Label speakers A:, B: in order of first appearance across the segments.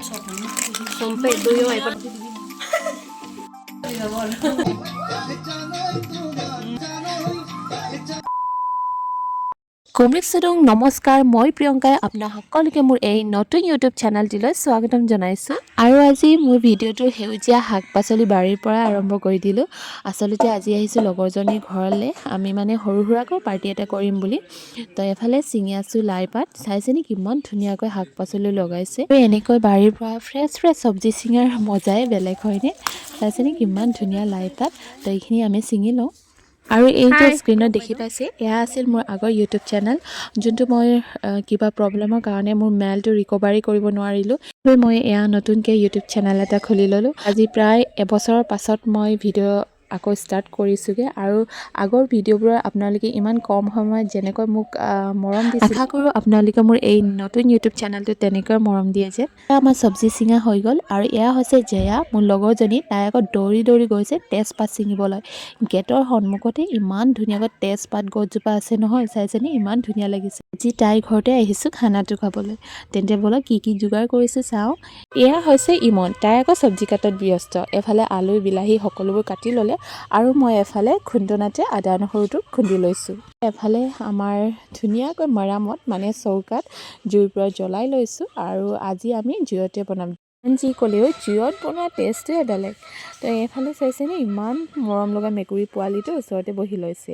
A: Sampai tuyo ay pag কমৰিকচদং নমস্কাৰ মই প্ৰিয়ংকাই আপোনাক সকলোকে মোৰ এই নতুন ইউটিউব চেনেলটিলৈ স্বাগতম জনাইছোঁ আৰু আজি মোৰ ভিডিঅ'টো সেউজীয়া শাক পাচলি বাৰীৰ পৰা আৰম্ভ কৰি দিলোঁ আচলতে আজি আহিছোঁ লগৰজনীৰ ঘৰলৈ আমি মানে সৰু সুৰাকৈ পাৰ্টি এটা কৰিম বুলি তো এফালে ছিঙি আছোঁ লাই পাত চাইছেনে কিমান ধুনীয়াকৈ শাক পাচলি লগাইছে আৰু এনেকৈ বাৰীৰ পৰা ফ্ৰেছ চব্জি ছিঙাৰ মজাই বেলেগ হয়নে চাইছেনে কিমান ধুনীয়া লাই পাত তো এইখিনি আমি ছিঙি লওঁ আৰু এই যে স্ক্ৰীনত দেখি পাইছে এয়া আছিল মোৰ আগৰ ইউটিউব চেনেল যোনটো মই কিবা প্ৰব্লেমৰ কাৰণে মোৰ মেইলটো ৰিকভাৰী কৰিব নোৱাৰিলোঁ মই এয়া নতুনকৈ ইউটিউব চেনেল এটা খুলি ল'লোঁ আজি প্ৰায় এবছৰৰ পাছত মই ভিডিঅ' আকৌ ষ্টাৰ্ট কৰিছোঁগৈ আৰু আগৰ ভিডিঅ'বোৰৰ আপোনালোকে ইমান কম সময়ত যেনেকৈ মোক মৰম দিছে আশা কৰোঁ আপোনালোকে মোৰ এই নতুন ইউটিউব চেনেলটো তেনেকৈ মৰম দিয়ে যে আমাৰ চব্জি ছিঙা হৈ গ'ল আৰু এয়া হৈছে জেয়া মোৰ লগৰজনী তাই আকৌ দৌৰি গৈছে তেজপাত ছিঙিবলৈ গেটৰ সন্মুখতে ইমান ধুনীয়াকৈ তেজপাত গছজোপা আছে নহয় চাইছেনে ইমান ধুনীয়া লাগিছে আজি তাইৰ ঘৰতে আহিছোঁ খানাটো খাবলৈ তেন্তে ব'লক কি যোগাৰ কৰিছোঁ চাওঁ এয়া হৈছে ইমন তাই আকৌ চব্জি কাটাত ব্যস্ত এফালে আলু বিলাহী সকলোবোৰ কাটি ল'লে আৰু মই এফালে খুন্দনাতে আদা নহৰুটো খুন্দি লৈছোঁ এফালে আমাৰ ধুনীয়াকৈ মৰামত মানে চৌকাত জুইৰ পৰা জ্বলাই লৈছোঁ আৰু আজি আমি জুইতে বনাম যি ক'লেও জুইত বনোৱা টেষ্টটোৱে বেলেগ তো এইফালে চাইছেনে ইমান মৰম লগা মেকুৰী পোৱালিটো ওচৰতে বহি লৈছে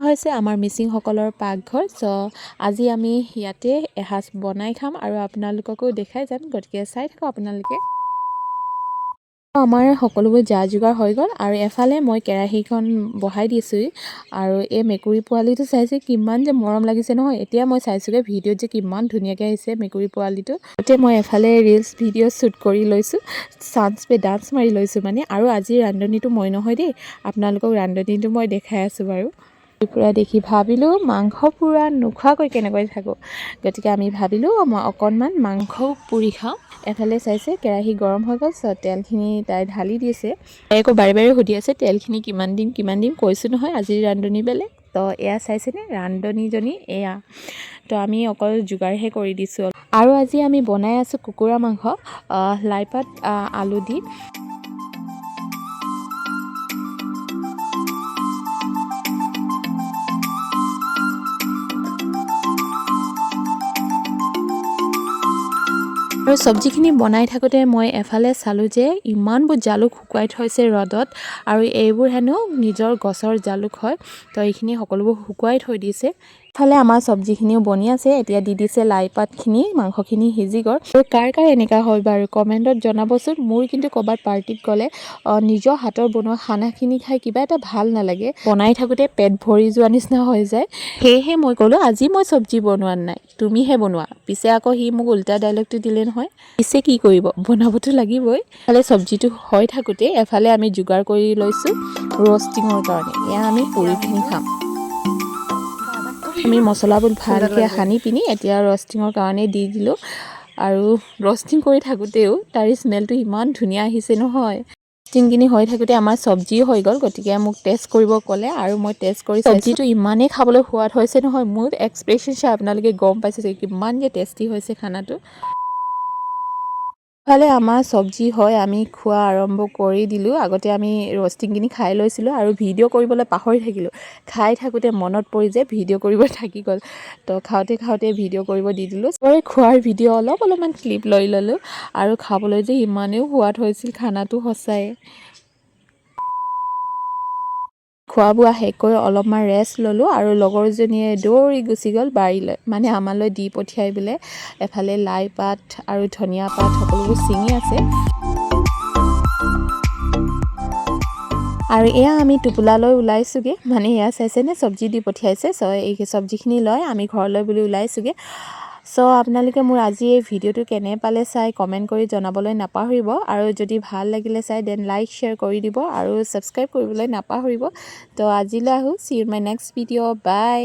A: হৈছে আমাৰ মিচিংসকলৰ পাকঘৰ চ' আজি আমি ইয়াতে এসাঁজ বনাই খাম আৰু আপোনালোককো দেখাই যাম গতিকে চাই থাকক আপোনালোকে আমাৰ সকলোবোৰ যা যোগাৰ হৈ গ'ল আৰু এফালে মই কেৰাহীখন বহাই দিছোঁ আৰু এই মেকুৰী পোৱালিটো চাইছে কিমান যে মৰম লাগিছে নহয় এতিয়া মই চাইছোঁগৈ ভিডিঅ'ত যে কিমান ধুনীয়াকৈ আহিছে মেকুৰী পোৱালিটো এতিয়া মই এফালে ৰিলছ ভিডিঅ' শ্বুট কৰি লৈছোঁ চান্স পে ডান্স মাৰি লৈছোঁ মানে আৰু আজিৰ ৰান্ধনিটো মই নহয় দেই আপোনালোকক ৰান্ধনিটো মই দেখাই আছোঁ বাৰু পুৰা দেখি ভাবিলোঁ মাংস পুৰা নোখোৱাকৈ কেনেকৈ থাকোঁ গতিকে আমি ভাবিলোঁ মই অকণমান মাংসও পুৰি খাওঁ এফালে চাইছে কেৰাহী গৰম হৈ গ'ল চ' তেলখিনি তাই ঢালি দিছে তাই আকৌ বাৰে সুধি আছে তেলখিনি কিমান দিম কৈছোঁ নহয় আজিৰ ৰান্ধনি বেলেগ তো এয়া চাইছেনে ৰান্ধনিজনী এয়া তো আমি অকল যোগাৰহে কৰি দিছোঁ আৰু আজি আমি বনাই আছোঁ কুকুৰা মাংস লাইপাত আলু দি আৰু চব্জিখিনি বনাই থাকোঁতে মই এফালে চালোঁ যে ইমানবোৰ জালুক শুকুৱাই থৈছে ৰ'দত আৰু এইবোৰ হেনো নিজৰ গছৰ জালুক হয় তো এইখিনি সকলোবোৰ শুকুৱাই থৈ দিছে ইফালে আমাৰ চব্জিখিনিও বনি আছে এতিয়া দি দিছে লাই পাতখিনি মাংসখিনি সিজি গ'ল আৰু কাৰ এনেকুৱা হয় বাৰু কমেণ্টত জনাবচোন মোৰ কিন্তু ক'ৰবাত পাৰ্টিত গ'লে নিজৰ হাতৰ বনোৱা খানাখিনি খাই কিবা এটা ভাল নালাগে বনাই থাকোঁতে পেট ভৰি যোৱা নিচিনা হৈ যায় সেয়েহে মই ক'লোঁ আজি মই চব্জি বনোৱা নাই তুমিহে বনোৱা পিছে আকৌ সি মোক উল্টা ডাইলগটো দিলে নহয় পিছে কি কৰিব বনাবতো লাগিবই এফালে চব্জিটো হৈ থাকোঁতে এফালে আমি যোগাৰ কৰি লৈছোঁ ৰ'ষ্টিঙৰ কাৰণে এয়া আমি পুৰি পিনি খাম আমি মছলাবোৰ ভালকৈ সানি পিনি এতিয়া ৰ'ষ্টিঙৰ কাৰণে দি দিলোঁ আৰু ৰ'ষ্টিং কৰি থাকোঁতেও তাৰ স্মেলটো ইমান ধুনীয়া আহিছে নহয় ৰ'ষ্টিংখিনি হৈ থাকোঁতে আমাৰ চব্জিও হৈ গ'ল গতিকে মোক টেষ্ট কৰিব ক'লে আৰু মই টেষ্ট কৰি চব্জিটো ইমানেই খাবলৈ সোৱাদ হৈছে নহয় মোৰ এক্সপ্ৰেশ্যন চাই আপোনালোকে গম পাইছে যে কিমান যে টেষ্টি হৈছে খানাটো ফালে আমাৰ চব্জি হয় আমি খোৱা আৰম্ভ কৰি দিলোঁ আগতে আমি ৰ'ষ্টিংখিনি খাই লৈছিলোঁ আৰু ভিডিঅ' কৰিবলৈ পাহৰি থাকিলোঁ খাই থাকোঁতে মনত পৰি যে ভিডিঅ' কৰিব থাকি গ'ল তো খাওঁতে ভিডিঅ' কৰিব দি দিলোঁ চবৰে খোৱাৰ ভিডিঅ' অলপমান ক্লিপ লৈ ল'লোঁ আৰু খাবলৈ যে ইমানেও সোৱাদ হৈছিল খানাটো সঁচাই খোৱা বোৱা শেষ কৰি অলপমান ৰেষ্ট ল'লোঁ আৰু লগৰজনীয়ে দৌৰি গুচি গ'ল বাৰীলৈ মানে আমালৈ দি পঠিয়াই বোলে এফালে লাই পাত আৰু ধনিয়া পাত সকলোবোৰ ছিঙি আছে আৰু এয়া আমি টোপোলালৈ ওলাইছোঁগৈ মানে এয়া চাইছেনে চব্জি দি পঠিয়াইছে চ' এই চব্জিখিনি লৈ আমি ঘৰলৈ বুলি ওলাইছোঁগৈ চ' আপোনালোকে মোৰ আজি এই ভিডিঅ'টো কেনে পালে চাই কমেণ্ট কৰি জনাবলৈ নাপাহৰিব আৰু যদি ভাল লাগিলে চাই দেন লাইক শ্বেয়াৰ কৰি দিব আৰু ছাবস্ক্ৰাইব কৰিবলৈ নাপাহৰিব তো আজিলৈ আহোঁ see you my next video' by